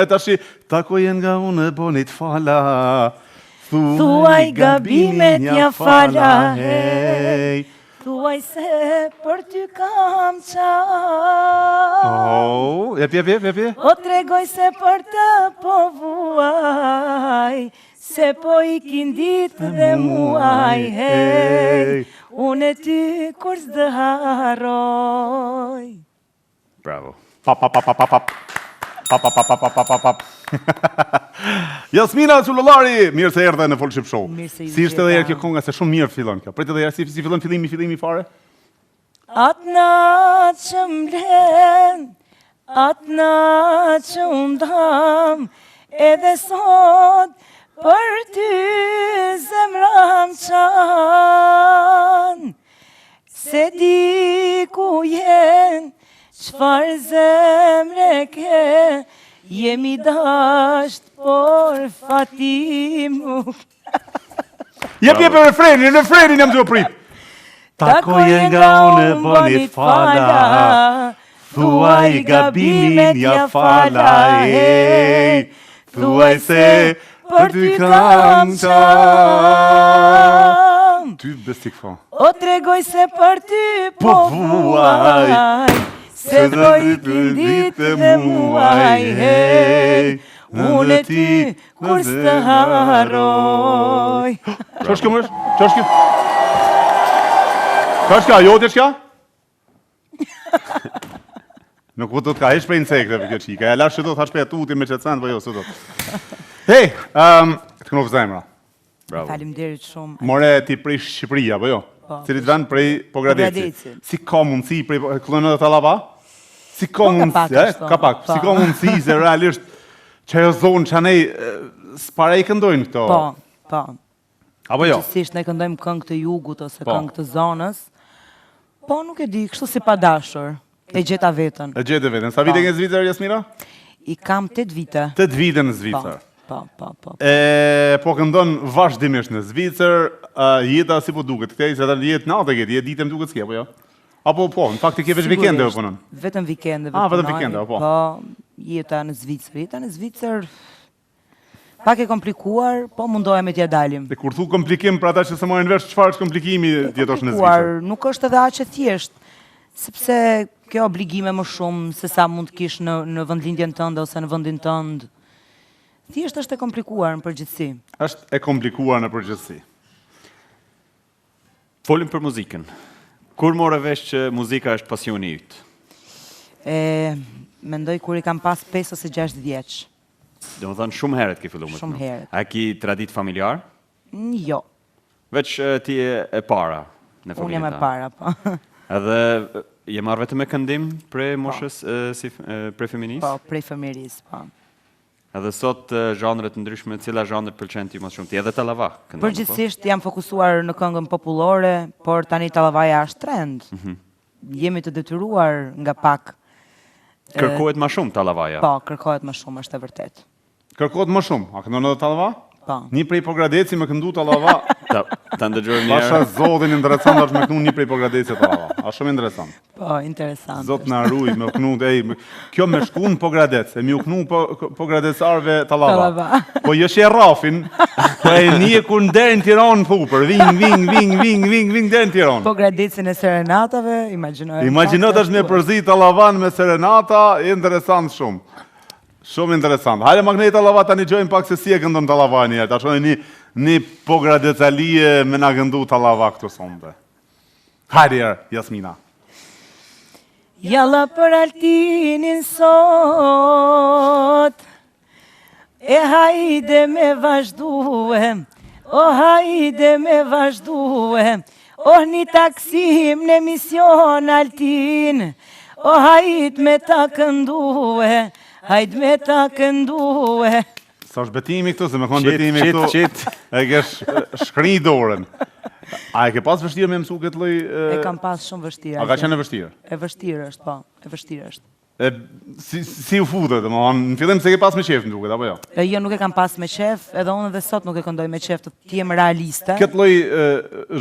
Tashi, takojen nga unë bonit fala. Thuaj gabimet ja fala, hej. Thuaj se për ty kam qaj. Oh, jep. O tregoj se për të po vuaj, se po i kindit dhe muaj, hej. Unë e ty kur s'dë haroj. Bravo. Pap. Jasmina Cullolari, mirë se erdhe në Folship Show. Si ishte edhe kjo konga, se shumë mirë fillon kjo. Pritet edhe si fillon fillimi fare? Atë natë që m'len, atë natë që m'dam, edhe sot për ty zemram qan. Se di ku jen, qfar zemre ke, jemi dasht, por fatim nuk. Jep refrenin jam të prit. Takoje nga unë bonit fala, thuaj gabimin ja fala, hej. Thuaj se për ty kam qan. Ty bestik fa. O tregoj se për ty po vuaj, se do i këndit dhe muaj, hej. Unë e ty kur s'të haroj. Qa është kjo mësh? Ka është ka, jo të shka? Nuk po të ka hesh prej insekteve kjo qika, e lash që do të hash prej atuti me qëtësand, po jo, së do. Hej, të kënof zemra. Faleminderit shumë. More ti prej Shqipëria, po jo? Cilit vend prej Pogradeci. Si ka mundësi prej Klonët e Tallava? Si ka mundësi, ka pak, si ka mundësi se realisht që ajo zonë që anej s'pare i këndojnë këto? Po. Apo jo? Gjithësisht ne këndojmë këngë të jugut ose këngë të zonës. Po nuk e di, kështu si pa dashur. E gjeta vetën. Sa vite ke në Zvicër, Jasmira? I kam 8 vite. 8 vite në Zvicër. Po. Po këndon vazhdimisht në Zvicër, jeta si po duket, këtej, se ta jetë natë e jetë ditë më duket s'ke, po jo? Apo po, në fakt e ke veç vikende e punën? Vetëm vikende. Vetëm vikende, po. Po, jeta në Zvicër, pak e komplikuar, po mundohem e t'ja dalim. Dhe kur thu komplikim për ata që se mojnë vesh, qëfar është komplikimi t'jetosh në Zvicër? Nuk është edhe aq e thjeshtë, sepse kjo obligime më shumë se sa mund t'kish në vendlindjen tënde ose në vendin tënd. Thjesht është e komplikuar në përgjithësi. Është e komplikuar në përgjithësi. Folim për muzikën. Kur more vesh që muzika është pasioni ytë? Mendoj kur i kam pas 5 ose 6 vjeç. Dhe më thënë shumë heret ke fillu më të Shumë heret. A ki tradit familjar? Jo. Veç ti e para në familjen ta? Unë jam e para, po. Edhe je marrë vetëm me këndim prej moshës prej feminisë? Po, prej fëmijërisë, po. Edhe sot zhanret ndryshme, cila zhanret pëlqen ty më shumë? Ti edhe Tallava këndon? Përgjithsisht jam fokusuar në këngën popullore, por tani Tallavaja është trend. Jemi të detyruar nga pak. Kërkohet më shumë Tallavaja? Po, kërkohet më shumë, është e vërtet. Kërkohet më shumë, a këndon edhe Tallava? Po. Një prej Pogradeci me këndu Tallava. Ta ndëgjojmë njerë. Pasha zotin interesant është me kënu një prej Pogradeci Tallava. A shumë interesant. Po, interesant. Zot në arruj me kënu, kjo me shku në Pogradec, e mi u kënu Pogradecarve Tallava. Po jëshje rafin, po e një kur në derë në Tiranë thupër, ving derë në Tiranë. Pogradecin e serenatave, imagjinoj. Imagjinot është me përzi Tallavan me serenata, interesant shumë. Shumë interesant. Hajde Magnet Tallava ta një gjojmë pak se si e këndon Tallava njerë. Ta shoni një Pogradecalie me na këndu Tallava këtu sonde. Hajde jërë, Jasmina. Jalla për Altinin sot, e hajde me vazhduem, o hajde me vazhduem, o një taksim në mision Altin, o hajde me ta këndue, hajde me ta këndue. Sa është betimi këtu, se me konë betimi këtu, e ke shkri dorën. A e ke pas vështirë me mësu këtë lloj? E kam pas shumë vështirë. A ka qenë e vështirë? E vështirë është, po. E vështirë është. Si u futet, në fillim se ke pas me qef në duket, apo jo? Jo, nuk e kam pas me qef, edhe unë dhe sot nuk e këndoj me qef të jem realiste. Këtë lloj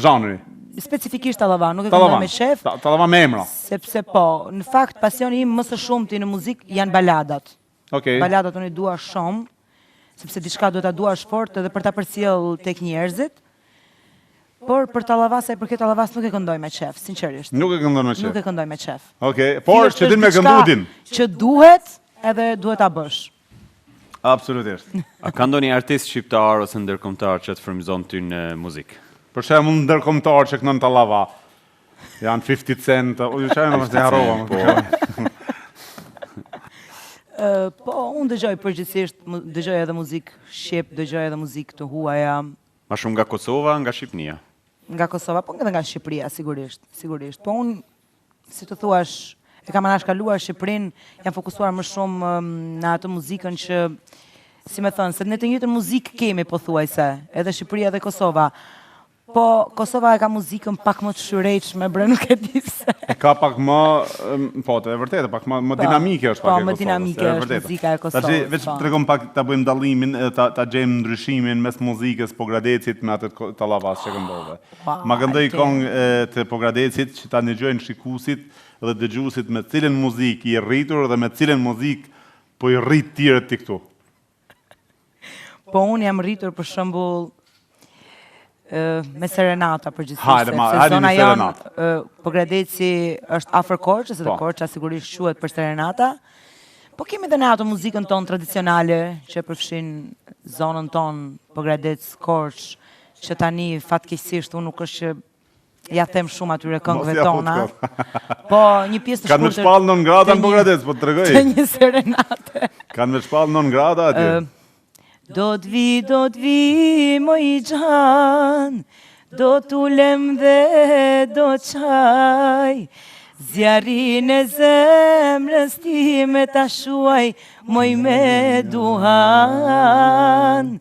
zhanri? Specifikisht Tallava, nuk e këndoj me qef. Tallava me emra? Sepse po, në fakt, pasioni im më së shumti në muzikë janë baladat. Okej. Baladat unë i dua shumë, sepse diçka duhet ta duash fort edhe për ta përcjell tek njerëzit. Por për tallavas, për këtë tallavas nuk e këndoj me qef, sinqerisht. Nuk e këndon me Nuk qef. e këndoj me qef. Okej, por Thjesht që din është me diçka këndudin. që duhet edhe duhet ta bësh. Absolutisht. A ka ndonjë artist shqiptar ose ndërkombëtar që të frymëzon ty në muzikë? Për shembull ndërkombëtar që këndon tallava. Janë 50 Cent, u çaj më të harrova. Po, unë dëgjoj përgjithsisht, dëgjoj edhe muzikë shqip, dëgjoj edhe muzikë të huaja, Ma shumë nga Kosova, nga Shqipnia? nga Kosova, po edhe nga Shqipëria, sigurisht. Po unë, si të thuash, e kam anashkaluar Shqipërinë, jam fokusuar më shumë në atë muzikën që, si me thënë, se ne të njëjtën muzikë kemi, po thuajse, edhe Shqipëria dhe Kosova. Po, Kosova e ka muzikën pak më të shyrejshme, bre, nuk e di se. Ka pak më, po, të e vërtetë, pak më dinamike është pak e Kosovës. Po, më dinamike është muzika e Kosovës. Tash veç tregom pak ta bëjmë dallimin, ta gjejmë ndryshimin mes muzikës Pogradecit me atë tallavas që këndove. Ma këndoj këngë të Pogradecit që ta dëgjojnë shikuesit dhe dëgjuesit me cilën muzikë i rritur dhe me cilën muzikë po i rrit tjerët ti këtu. Po, unë jam rritur për shembull me serenata përgjithsisht. Hajde, Zona me serenata. Pogradeci është afër Korçës, edhe Korça sigurisht quhet për serenata. Po kemi edhe ne ato muzikën tonë tradicionale që përfshin zonën tonë Pogradec, Korçë, që tani fatkeqësisht unë nuk është që ja them shumë atyre këngëve tona. Po një pjesë të shkurtër. Kanë me shpallë non grada në Pogradec, po të tregoj. Të një serenate. Kanë me shpallë non grada aty. Do t'vi, moj gjan, do t'ulem dhe do qaj, zjarin e zemrës ti me ta shuaj, moj me duhan.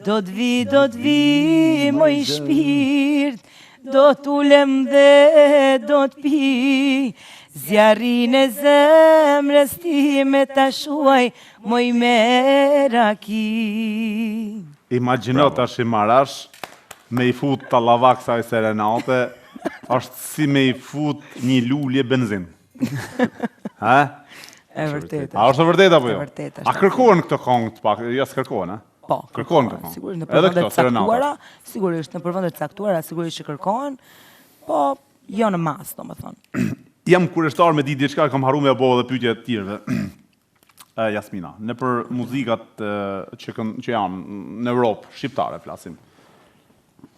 Do t'vi, moj shpirt, do t'ulem dhe do t'pi, zjarin e zemrës ti me ta shuaj, moj me raki. Imagjino tash i marash me i fut tallava kësaj serenate, është si me i fut një lulje benzin. Ha? E vërtetë. A është e vërtetë apo jo? E vërtetë. A kërkohen këto këngë të pak? Jo, s'kërkohen, a? Po, Kërkohen këto këngë. Sigurisht në Edhe përvendet këto serenata. caktuara, sigurisht në përvendet caktuara, sigurisht që kërkohen, po jo në mas, domethënë. Jam kurioztar me ditë diçka, kam harruar me apo edhe pyetje të tjerëve. Jasmina, në për muzikat që janë në Europë, shqiptare flasim,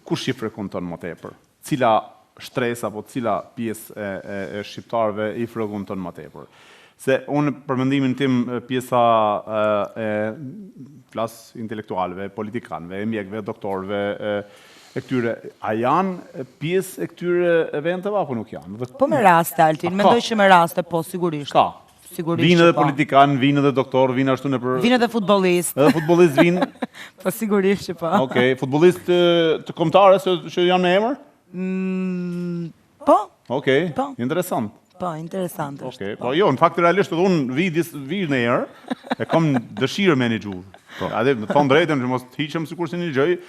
kush i frekuenton më tepër? Cila shtres apo cila pjesë e shqiptarëve i frekuenton më tepër? Se unë për mendimin tim pjesa e flas intelektualëve, politikanëve, mjekëve, doktorëve, e këtyre, a janë pjesë e këtyre eventeve apo nuk janë? Po me raste, Altin, mendoj që me raste, po sigurisht. Ka. Sigurisht Vinë që edhe po. politikan, vinë edhe doktor, vinë ashtu në për... Vinë edhe futbollist. Edhe futbollist vinë. Po sigurisht që po. Okej, futbollist të kombëtare që janë me emër? Po, Okej, Po. interesant. po, interesant është. Okej, po jo, në fakt realisht edhe unë vi në herë, e kam dëshirë me një gjuhë. A dhe, të thonë drejtën që mos të hiqem sikur se një gjë,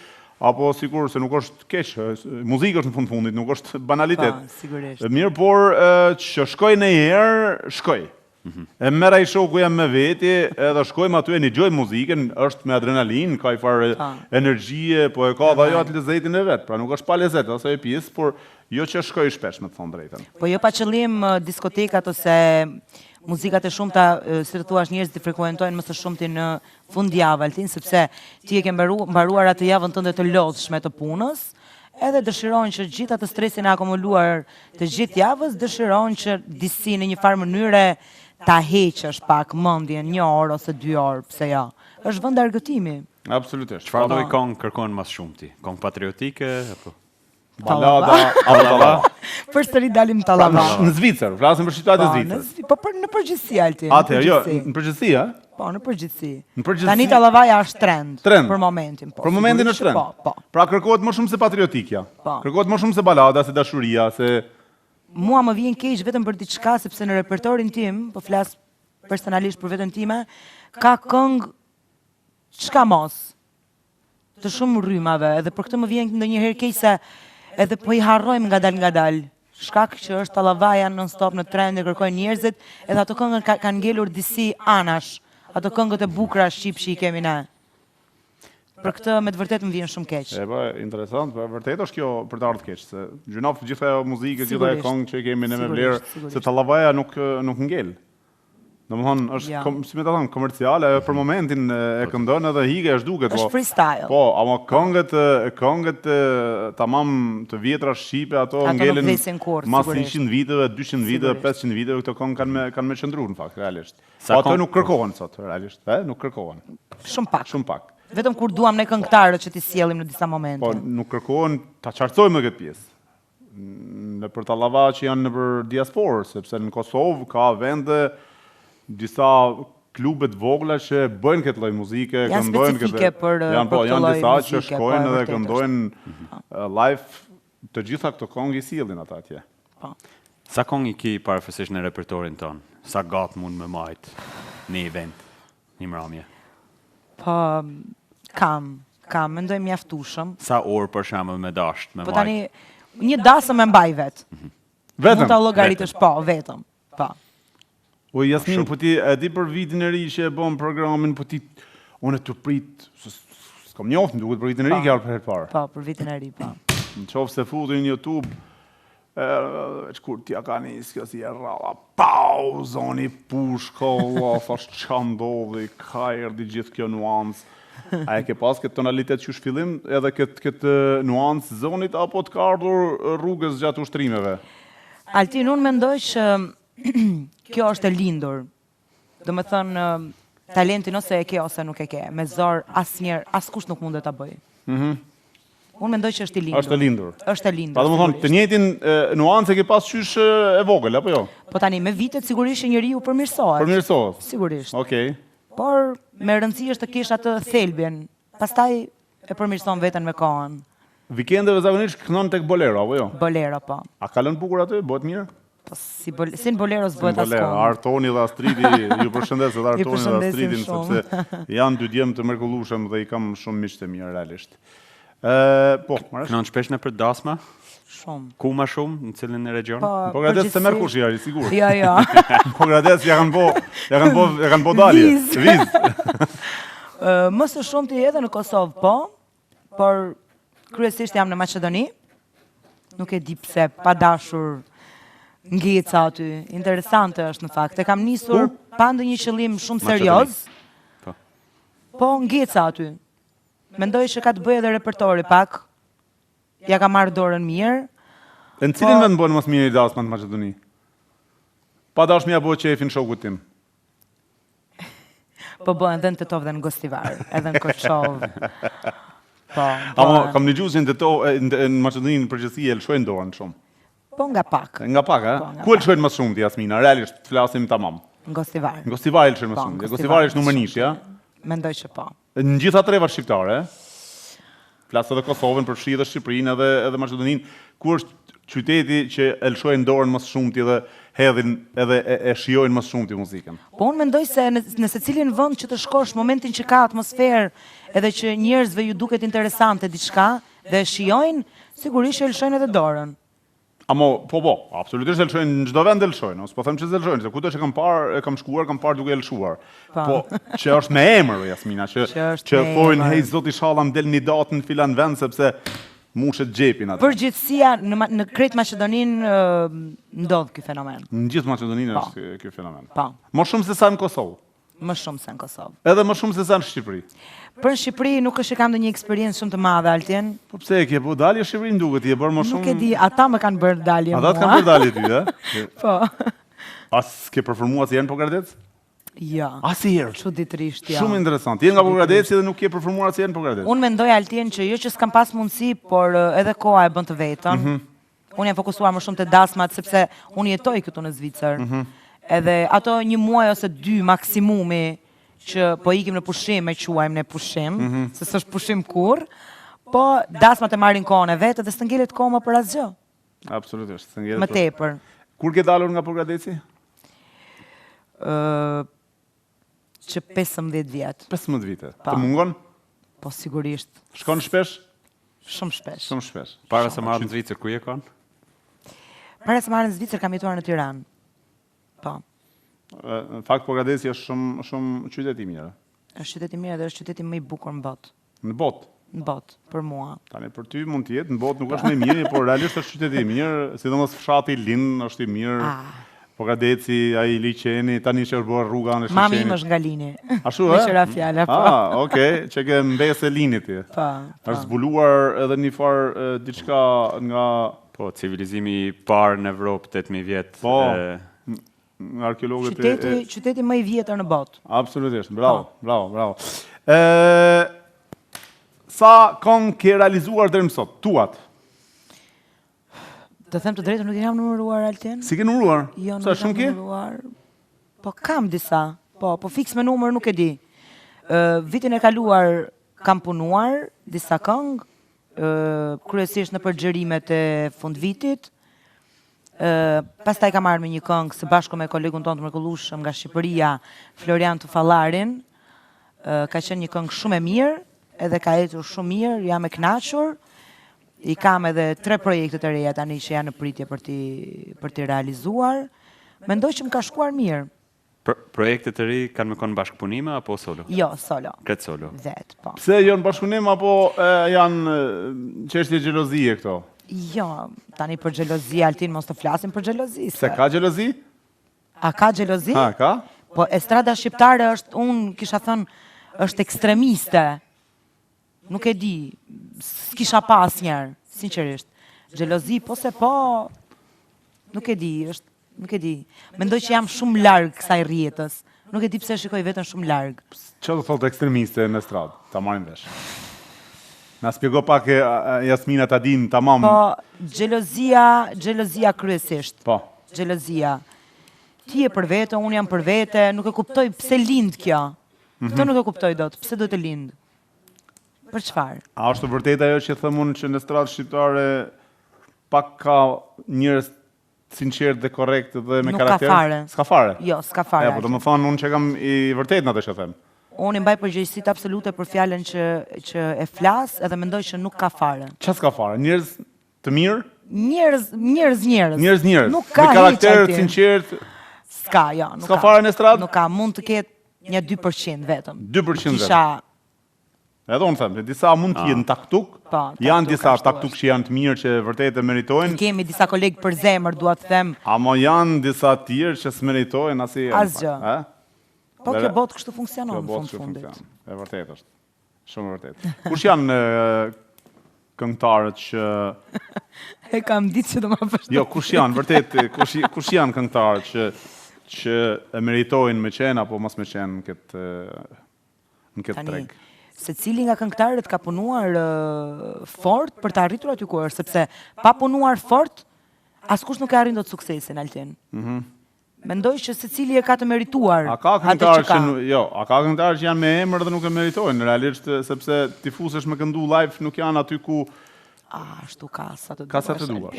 apo sikur se nuk është keq, muzikë është në fundit, nuk është banalitet. Po, sigurisht. Mirë, por që shkoj në herë, shkoj. E mera i shoku jam me veti, edhe shkojmë aty e një gjoj muzikën, është me adrenalin, ka i farë energjie, po e ka dhe ajo atë lezetin e vetë, pra nuk është pa lezet, asaj e pjesë, por jo që shkoj shpesh me të thonë drejten. Po jo pa qëllim diskotekat ose muzikat e shumta, si të thuash, njerëzit i frekuentojnë më së shumti në fundjavë, Altin, sepse ti e ke mbaruar atë javën tënde të lodhshme të punës, edhe dëshirojnë që gjithë atë stresin e akumuluar të gjithë javës, dëshirojnë që disi në një farë mënyre ta heqësh pak mendjen 1 orë ose 2 orë, pse jo. Është vend argëtimi. Absolutisht. Çfarë lloj këngë kërkon më shumë ti? Këngë patriotike apo? Balada, tallava. Përsëri dalim tallava. Në Zvicër, flasim për shqiptarët e Zvicrës. Po në përgjithësi, Altin. Atëherë, jo, në përgjithësi, a? Po, në përgjithësi. Në përgjithësi. Tani tallavaja është trend. Trend. Për momentin, po. Për momentin Sigurisht është që trend. Po, po. Pra kërkohet më shumë se patriotikja. Po. Kërkohet më shumë se balada, se dashuria, se... Mua më vjen keq vetëm për diçka, sepse në repertorin tim, po flas personalisht për veten time, ka këngë çka mos. Të shumë rrymave, edhe për këtë më vjen ndonjëherë keq se edhe po i harrojmë ngadal. Shkak që është tallavaja non stop në trend e kërkojnë njerëzit, edhe ato këngë kanë ngelur disi anash ato këngët e bukura shqip që I kemi ne. Për këtë me të vërtet më vjen shumë keq. E ba, interesant, për vërtet është kjo për të ardhur keq, se gjynaf gjitha ajo muzikë, gjitha ajo këngë që kemi ne me vlerë, se tallavaja nuk ngel. Domethënë është si më ta them, komerciale, për momentin e këndon edhe hige është duket, Është freestyle. Po, ama këngët tamam të vjetra shqipe ato ngelen mas 100 viteve, 200 viteve, 500 viteve këto këngë kanë me qëndruar në fakt realisht. Po ato nuk kërkohen sot realisht, nuk kërkohen. Shumë pak. Vetëm kur duam ne këngëtarët që t'i sjellim në disa momente. Po, nuk kërkohen ta qartësojmë këtë pjesë. Në për tallava që janë nëpër diasporë, sepse në Kosovë ka vende disa klube të vogla që bëjnë këtë lloj muzike, janë specifike për janë disa që shkojnë edhe këndojnë live të gjitha këto këngë I sjellin ata atje. Po. Sa këngë I ki parafësisht në repertorin ton? Sa gatë mund me majt në event, një mramje? Po, kam, mendoj mjaftueshëm. Sa orë për shembull me dasht, me majt? Po tani, një dasëm e mbaj vet. Vetëm? Mund ta llogaritësh, po, vetëm. Po. O Jasmin, po ti e di për vitin e ri që e bëm programin, po ti unë të prit, s'kam njoft, më duket për vitin e ri kja për herë parë. Po, për vitin e ri, po. Në qofë se futu në YouTube, kur t'ja ka njës kjo si e rralla, pau, zoni pushko, thash qa ndodhi, ka erdi gjithë kjo nuancë. A e ke pas këtë tonalitet që shfillim edhe këtë nuancë zonit, apo t'ka ardhur rrugës gjatë ushtrimeve? Altin, unë mendoj që kjo është e lindur. Do me thënë, talentin ose e ke ose nuk e ke. Me zor, askush nuk mund të ta bëj. Unë mendoj që është I lindur. Është e lindur. Është e lindur. Pa do më thonë, të njëjtin nuancë e ke pas qysh e vogël, apo jo? Po tani, me vitet sigurisht njeriu përmirësohet. Përmirësohet? Sigurisht. Okej. Por, me rëndësi është të kesh atë thelbjen. Pastaj e përmirëson veten me kohën. Vikendeve zakonisht këndon tek bolero, apo jo? Bolero, po. A ka lënë bukur aty? Bëhet mirë? Po, si në bolero s'bëhet askon. Artoni dhe Astridi, ju përshëndes edhe Artoni dhe Astridin, sepse janë dy djemë të mrekullueshëm dhe I kam shumë miq të mirë, realisht. Po, marrësh? Kënon shpesh në për dasma? Shumë. Ku ma shumë, në cilin në region? Po gradet se merr kush jari, sigur. Jo. Po gradet ja kanë bo dalje. Viz. Më së shumti edhe në Kosovë, po, por kryesisht jam në Maqedoni. Nuk e di pse, pa dashur ngeca aty. Interesante është në fakt. E kam nisur pa ndonjë qëllim shumë serioz. Po ngeca aty. Mendoj që ka të bëjë edhe repertori pak. Ja ka marrë dorën mirë. E në cilin vend bënë mas mirë I dasma në Maqedoni? Pa dash mja bëjë qefin shokut tim. Po bëhen edhe në Tetov dhe në Gostivar, edhe në Korçov. Po. Ama kam një gjusin në Maqedoni në përgjithësi e lëshojnë dorën shumë. Po nga pak. Nga pak, e? Ku e lëshojnë më shumë të Jasmina? Realisht, të flasim tamam. Në Gostivar. Në Gostivar e lëshojnë më shumë. Gostivar është numër 1, ja? Mendoj që po. Në gjitha trevat shqiptare, flasë edhe Kosovën, përfshi edhe Shqipërinë edhe Maqedoninë, ku është qyteti që e lëshojnë dorën më shumë dhe hedhin edhe e shijojnë më shumë të muzikën? Po unë mendoj se në secilin vend që të shkosh, momentin që ka atmosferë, edhe që njerëzve ju duket interesante diçka dhe e shijojnë, sigurisht e lëshojnë edhe dorën. Amo, po, absolutisht e lëshojnë, në çdo vend e lëshojnë, ose po them që se lëshojnë, se kudo që kam shkuar, kam parë duke e lëshuar. Po, që është me emër, Jasmina, që thojnë, hej, zoti shallam del një datë në filan vend, sepse mushet xhepin atë. Përgjithësia në krejt Maqedoninë ndodh ky fenomen. Në gjithë Maqedoninë është ky fenomen. Po. Më shumë se sa në Kosovë. Më shumë se në Kosovë. Edhe më shumë se sa në Shqipëri. Për në Shqipëri nuk është që kam ndonjë eksperiencë shumë të madhe, Altin. Po pse e ke po dalje Shqipërinë duket, je bërë më shumë. Nuk e di, ata më kanë bërë dalje mua. Ata të kanë bërë dalje ty, ë? Po. As ke performuar si janë Pogradec? Ja. Asnjëherë. Çuditërisht, ja. Shumë interesant. Je nga Pogradeci dhe nuk ke performuar si janë Pogradec. Unë mendoj Altin që jo që s'kam pas mundësi, por edhe koha e bën të vetën. Unë jam fokusuar më shumë te dasmat sepse unë jetoj këtu në Zvicër. Edhe ato një muaj ose 2 maksimumi që po ikim në pushim, e quajmë ne pushim, se s'është pushim kurrë, po dasmat e marrin kohën e vetë dhe s'ngelet kohë më për asgjë. Absolutisht, s'ngelet. Më tepër. Kur ke dalur nga Pogradeci? Që 15 vjet. 15 vite. Të mungon? Po sigurisht. Shkon shpesh? Shumë shpesh. Shumë shpesh. Para se marrë në Zvicër, ku je kon? Para se marrë në Zvicër kam jetuar në Tiranë. Po. Në fakt Pogadeci është shumë qytet i mirë. Është qytet i mirë dhe është qyteti më i bukur në botë. Në botë. Në botë, për mua. Tani për ty mund të jetë, në botë nuk është më i mirë, por realisht është qyteti i mirë, sidomos fshati Lind është i mirë. Pogadeci, ai liçeni, tani që është bërë rruga në Mami Liçenit. im është nga Lini. Ashtu Me qëra fjala, po. Okej, që ke mbesë Linit ti. Po. Është zbuluar edhe një farë diçka nga Po, civilizimi i parë në Evropë 8000 vjet. Po. Nga arkeologët Qyteti më i vjetër në botë. Absolutisht, bravo. Sa këngë ke realizuar deri më sot, tuat? Të them të drejtën, nuk i kam numëruar Altin. Si ke numëruar? Jo, Sa nuk shumë kam ke? numëruar. Po kam disa. Po fiks me numër nuk e di. Vitin e kaluar kam punuar disa këngë, kryesisht në përgjërimet e fundvitit. Pastaj kam marrë me një këngë së bashku me kolegun tonë të mrekullueshëm nga Shqipëria, Florian Tufallarin. Ka qenë një këngë shumë e mirë, edhe ka ecur shumë mirë, jam e kënaqur. I kam edhe 3 projekte të reja tani që janë në pritje për t'i realizuar. Mendoj që më ka shkuar mirë. Projekte të ri kanë me konë bashkëpunime apo solo? Jo, solo. Kretë solo. Vetë, po. Pse jo në bashkëpunim apo janë çështje xhelozie këto? Jo, tani për xhelozi, Altin, mos të flasim për xhelozi. Se ka xhelozi? A ka xhelozi? Ha, ka? Po estrada shqiptare është, unë kisha thënë, është ekstremiste. Nuk e di, s'kisha pas njerë, sinqerisht. Xhelozi, po se po, nuk e di, nuk e di. Mendoj që jam shumë larg kësaj rrjetës. Nuk e di pse shikoj veten shumë larg. Çfarë do thotë ekstremiste në stradë? Ta marrim vesh. Na spjego pak Jasmina ta din tamam. Po, xhelozia kryesisht. Po. Xhelozia. Ti je për vete, unë jam për vete, nuk e kuptoj pse lind kjo. Këtë nuk e kuptoj dot, pse do të lind? Për çfarë? A është vërtet ajo që them unë që në stradë shqiptare pak ka njerëz sinqert dhe korrekt dhe me Nuk ka karakter? fare. S'ka fare. Jo, s'ka fare. Po do të thonë unë që kam i vërtet në atë që them. Unë i mbaj përgjegjësitë absolute për fjalën që e flas edhe mendoj që nuk ka fare. Çfarë s'ka fare? Njerëz të mirë? Njerëz. Nuk Nuk ka me karakter hiç, sinqert. S'ka, jo, nuk S'ka ka. fare në stradë? Nuk ka, mund të ketë një 2% vetëm. 2% Kisha, Edhe unë them, se disa mund të jenë taktuk, Po, janë taktuk, disa ashtu taktuk që janë të mirë që vërtet e meritojnë, kemi disa kolegë për zemër, dua të them, ama janë disa të tjerë që s'meritojnë asnjë. Asgjë. po kjo botë kështu funksionon në fund fundit. E vërtet është. Shumë e vërtet. Kush janë këngëtarët që E kam ditë që do më përshtë. jo, kush janë vërtet, kush janë këngëtarët që e meritojnë me qenë apo mos me qenë në këtë treg. Se cili nga këngëtarët ka punuar fort për të arritur aty ku është, sepse pa punuar fort, askush nuk e arrin dot suksesin, Altin. Mendoj që secili e ka të merituar A ka atë këngëtarë që ka. a ka këngëtarë që janë me emër dhe nuk e meritojnë, realisht sepse ti fusesh me këndu live nuk janë aty ku Ashtu ka sa të duash. ka sa të duash.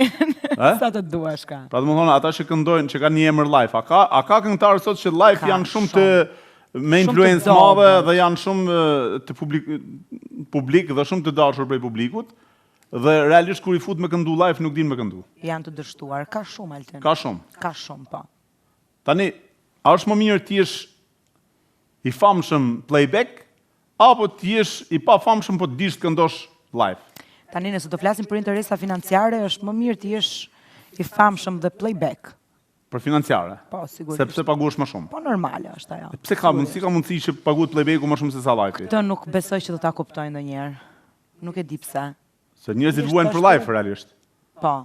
Sa të duash ka. Pra domethënë ata që këndojnë, që kanë një emër live, a ka këngëtarë sot që live Ka, janë shumë shumë. të me Shumë influencë të madhe dobët. dhe janë shumë të publik dhe shumë të dashur prej publikut dhe realisht kur i fut me këndu live nuk din me këndu. Janë të dështuar, ka shumë, Altin. Ka shumë. Ka shumë, po. Tani, a është më mirë ti jesh i famshëm playback apo ti jesh i pa famshëm po të dish të këndosh live? Tani nëse të flasim për interesa financiare, është më mirë të jesh i famshëm dhe playback. Për financiare. Po, sigurisht. Sepse paguash më shumë. Po normale është ajo. Pse ka mundësi që paguhet playbacku më shumë se sa live-i? Këtë nuk besoj që do ta kuptoj ndonjëherë. Nuk e di pse. Se njerëzit Thjesht vuajnë për është- live realisht. Po.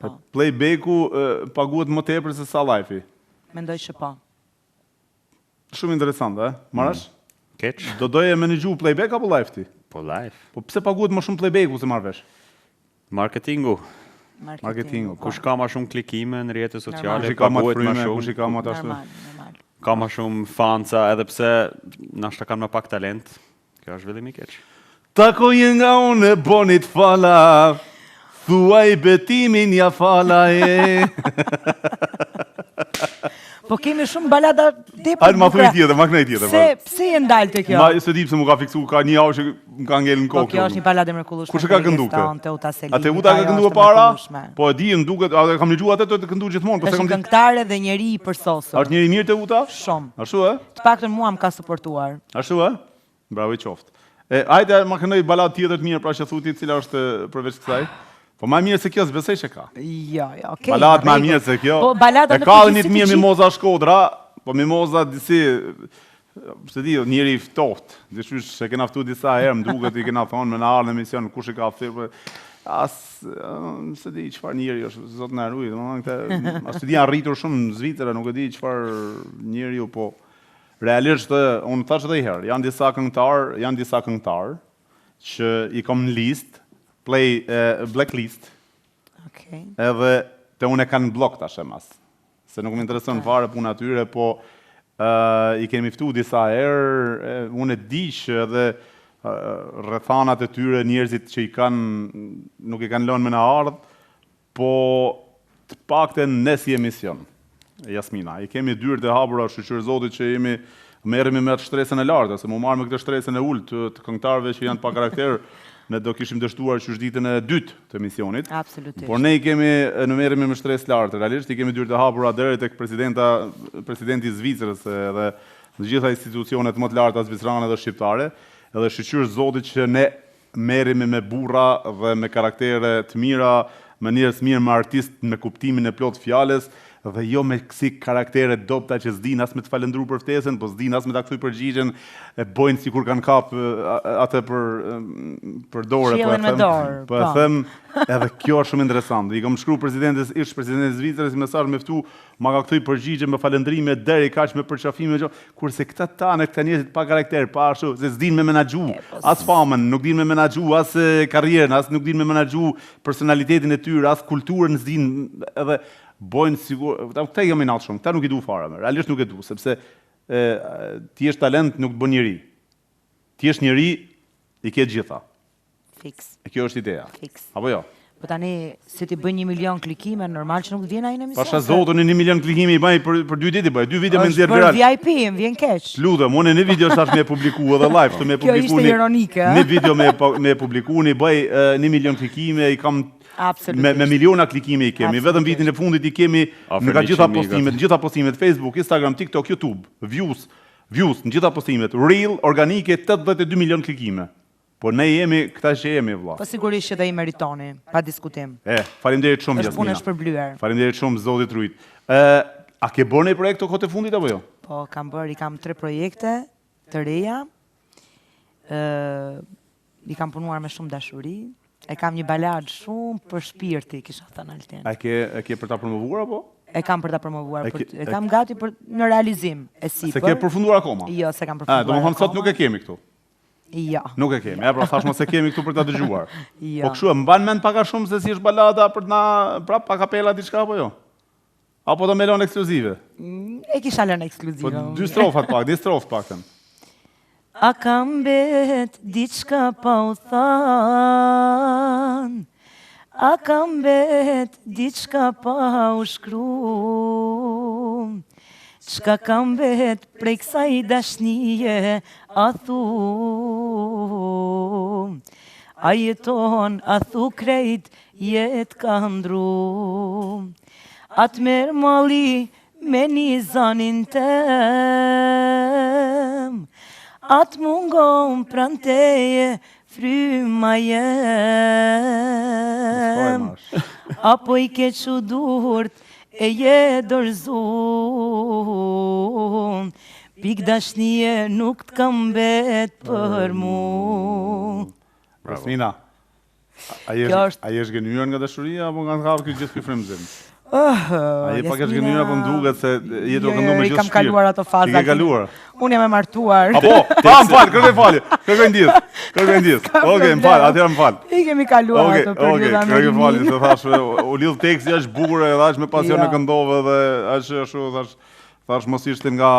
Po. Playbacku paguhet më tepër se sa live-i. Mendoj që po. Shumë interesante, Marash? Keq? Do doje menaxhu playback apo live ti? Po live. Po pse paguhet më shumë playbacku se marr vesh? Marketingu. Marketingu, po. Kush ka më shumë klikime në rrjetet sociale, Kush i ka më të paguhet më fryme, shumë. kush i ka më të ashtu. Normal. Ka më shumë fanca, edhe pse nashta kanë më pak talent. Kjo është zhvillim i keq. Takoje nga unë bonit fala, thuaj betimin ja fala e. Po kemi shumë balada tepër. Hajde ma thuj tjetër, ma knej tjetër. Pse e ndalë të kjo? Ma se di pse mu ka fiksu, ka një javë që më ka ngellë në Po kokë. kjo është një balade mrekullueshme. Kush e ka këndu këtë? Teuta Selimi. A Teuta ka këndu para? Po e di, më duket, a kam lexuar atë të këndu gjithmonë, po se Është kam një këngëtare dhe njeri i përsosur. Është njëri mirë Teuta? Shumë. Ashtu e? Të paktën mua më ka suportuar. Ashtu e? Bravo i qoftë. Hajde ma këndoj balad tjetër të mirë pra që thuti, cila është përveç kësaj. Po ma mirë se kjo s'besej që ka. Jo, okay. Balad ma mirë se kjo. Po balada e ka dhe një të mirë Mimoza Shkodra, po Mimoza disi, se di, njëri i ftohtë. Dishysh se kena ftu disa herë, më duket i kena thonë me në arë në emision, kush e ka thirë, se di qëfar njëri është, zotë në arruj, as të di janë rritur shumë në Zvicra, nuk e di qëfar njëri ju, po realisht, unë thash edhe i herë, janë disa këngëtar që i kom në list, blacklist, edhe të unë e kanë blok tash e mas, se nuk më intereson fare puna atyre, po i kemi ftu disa herë, unë e di që edhe rrethanat e tyre njerëzit që i kanë, nuk i kanë lënë me në ardhë, po të pakten në si emision. Jasmina, i kemi dyrë të hapura shqyqër zotit që merremi me atë shtresën e lartë, se mu marrë me këtë shtresën e ullë të këngëtarëve që janë pa karakter, ne do kishim dështuar që është ditën e dytë të emisionit. Absolutisht. Por ne në merremi me shtresë lartë, realisht i kemi dyrë të hapura deri tek presidenti i Zvicrës dhe në gjitha institucionet më të larta zvicrane dhe shqiptare, edhe shqyqër zotit që ne merremi me burra dhe me karaktere të mira, me njerëz mirë, me artist me kuptimin e plot fjales, dhe jo me kësi karaktere dopta që s'din as me të falendru për ftesën, po s'din as me ta kthuj përgjigjen, e bojnë si kur kanë kap atë për dorë. Shielin me dorë. Po e them, edhe kjo është shumë interesant. I kam shkruar presidentit Zvicrës mesazh me ftu, ma ka kthuj përgjigje me falendrime deri kaq me përqafime, kurse këta tanë, këta njerëzit pa karakter, pa ashtu, se s'din me menaxhu as famën, nuk din me menaxhu as karrierën, as nuk din me menaxhu personalitetin e tyre, as kulturën s'din edhe bojnë sigur, këta jam i natë shumë, këta nuk i du fare, realisht nuk i du, sepse ti është talent, nuk të bën njëri. Ti është njëri, i ke gjitha. Fix. E kjo është ideja. Fix. Apo jo? Po tani, se ti bën 1 milion klikime, normal që nuk të vjen ai në emision. Pasha zotën e 1 milion klikime i bëj për 2 ditë i bëj, 2 video me nxjerr viral. Për VIP, më vjen keq. Lutem, unë në video s'tash me publiku edhe live, të me publiku. Kjo ishte ironike, në video me publiku, i bëj 1 milion klikime, i kam me miliona klikime i kemi, vetëm vitin e fundit i kemi nga gjitha postimet, Facebook, Instagram, TikTok, YouTube, views, në gjitha postimet, Reel, organike, 82 milion klikime. Po ne jemi, këta që jemi, vlla. Po sigurisht që dhe i meritoni, pa diskutim. Faleminderit shumë, Jasmina. Është punë e shpërblyer. Faleminderit shumë, zotit Rujt. A ke bërë një projekt të kohë të fundit, apo jo? Po, kam 3 projekte të reja, i kam punuar me shumë dashuri, e kam një balad shumë për shpirti, kisha thënë Altin. A ke për ta promovuar, apo? E kam për ta promovuar, e kam gati në realizim, e sipër. Se ke përfunduar akoma? Jo, se kam përfunduar akoma. Do më thonë sot nuk e kemi këtu? Jo. Nuk e kemi, pra thash mos e kemi këtu për ta dëgjuar. Jo. Po kështu, mban mend pak a shumë se si është balada për na, prap pa kapela diçka apo jo? Apo do me lënë ekskluzive? E kisha lënë ekskluzive. Po 2 strofat pak, 2 strofë paktën. A kam bet diçka pa u than, a kam bet diçka pa u shkru, çka kam bet prej kësaj dashnije, a thu, a jeton, a thu krejt, jet ka ndru, atë merë mali me një zanin tem, atë mungon pran teje fryma jem, apo i ke që durt e je dorëzun, pik dashnije nuk t'kam bet për mu. Jasmina, a jesh gënyer nga dashuria, apo nga t'kavë këtë gjithë këtë fremzim? A je pak është gënyer, apo më duket se je do këndu me gjithë shpirt? I kam kaluar ato faza. I ke kaluar? Unë jam e martuar. Apo, më falë, kërkoj falje, kërkoj ndjes. Oke, më falë, atëherë më falë. I kemi kaluar ato periuda me kërkoj falje, se thash, u lidh teksti, është bukur edhe është me pasion e këndove dhe është ashtu, thash mos ishte nga...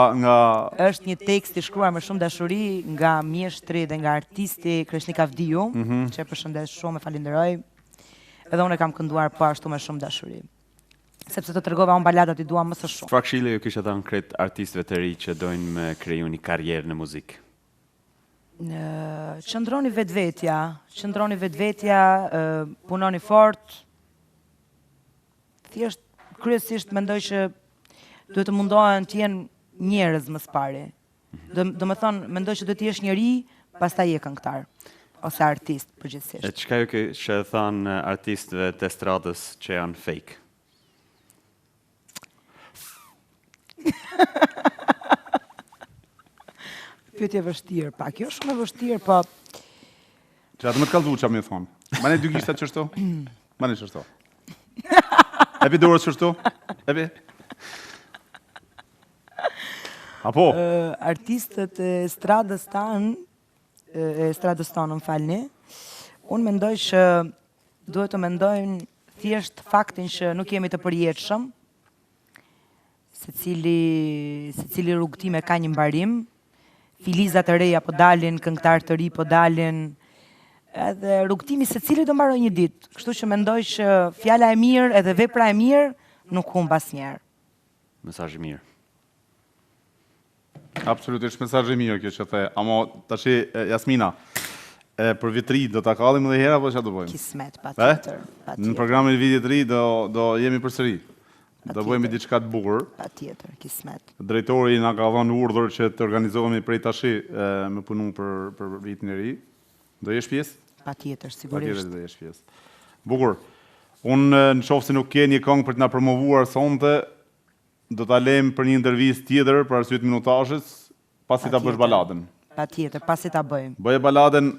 është një tekst i shkruar me shumë dashuri nga mjeshtri dhe nga artisti Kreshnik Avdiu, që e përshëndes shumë, e falenderoj, edhe unë e kam kënduar po ashtu me shumë dashuri. sepse të tregova unë baladat I dua më së shumë. Çfarë këshille ju kisha dhënë krejt artistëve të ri që dojnë me kriju një karrierë në muzikë? Qëndroni vetvetja, punoni fort. Thjesht kryesisht mendoj që duhet të mundohen të jenë njerëz më së pari. Do më thonë, mendoj që duhet të jesh njeri, pastaj je këngëtar ose artist përgjithsisht. E çka ju kisha thënë artistëve të estradës që janë fake? Pyetje vështirë, pak. Jo shumë e vështirë, po Që atë më të kaldu që më thonë. Mane dy gishtat qështu? Mane qështu. Epi dorës qështu? Epi? Apo? artistët e estradës tonë, më falni, unë mendoj që duhet të mendojnë thjesht faktin që nuk jemi të përjetshëm, se cili rrugëtime ka një mbarim, filizat të reja po dalin, këngëtar të ri po dalin, edhe rrugëtimi se cili do mbaroj një ditë. Kështu që mendoj që fjala e mirë edhe vepra e mirë nuk humb asnjëherë. Mesazh I mirë. Absolutisht mesazh I mirë kjo që the. Amo tash Jasmina, për vit ri do ta kallim edhe herë apo çfarë do bëjmë? Kismet, patjetër. Në programin e vitit ri do jemi përsëri. Do bëjmë diçka të bukur. Patjetër, kismet. Drejtori na ka dhënë urdhër që të organizohemi prej tashi me punu për vitin e ri. Do jesh pjesë? Patjetër, Patjetër sigurisht. do jesh pjesë. Bukur. Unë në qoftë se nuk ke një këngë për të na promovuar sonte, do ta lejmë për një intervistë tjetër për arsye të minutazhit, pasi ta bësh baladën. Patjetër, pasi ta bëjmë. Bëje baladën,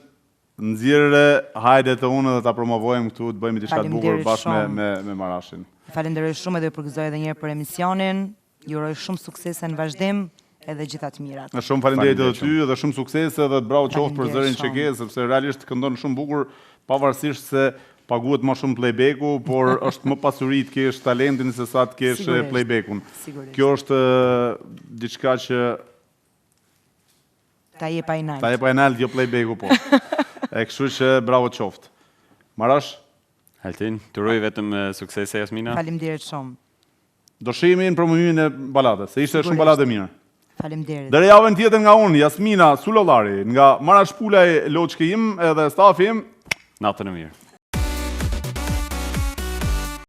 nxjerrë hajde të unë dhe ta promovojmë këtu, të bëjmë diçka të bukur Faleminderit bashkë shumë. me Marashin. Falenderoj shumë edhe ju përgëzoj edhe një herë për emisionin. Ju uroj shumë suksese në vazhdim edhe gjitha të mirat. Shumë faleminderit edhe Faleminderit ty dhe shumë suksese dhe bravo qoftë për zërin Faleminderit që ke, sepse realisht këndon shumë bukur, pavarësisht se paguhet më shumë playbacku, por është më pasuri të kesh talentin se sa të kesh Sigurisht. playbackun. Sigurisht. Kjo është diçka që Ta jep ai nalt. ta e pa enalt, jo playbacku po. E kështu që bravo qoftë. Marash, Altin, të uroj vetëm suksese Jasmina. Faleminderit shumë. do shihemi në promovimin e baladës, se ishte shumë Sigurisht. baladë mirë. Faleminderit. Dere javën tjetër nga unë, Jasmina Sulollari, nga Marash Pulaj, Loçki im edhe stafi im, Natën e mirë.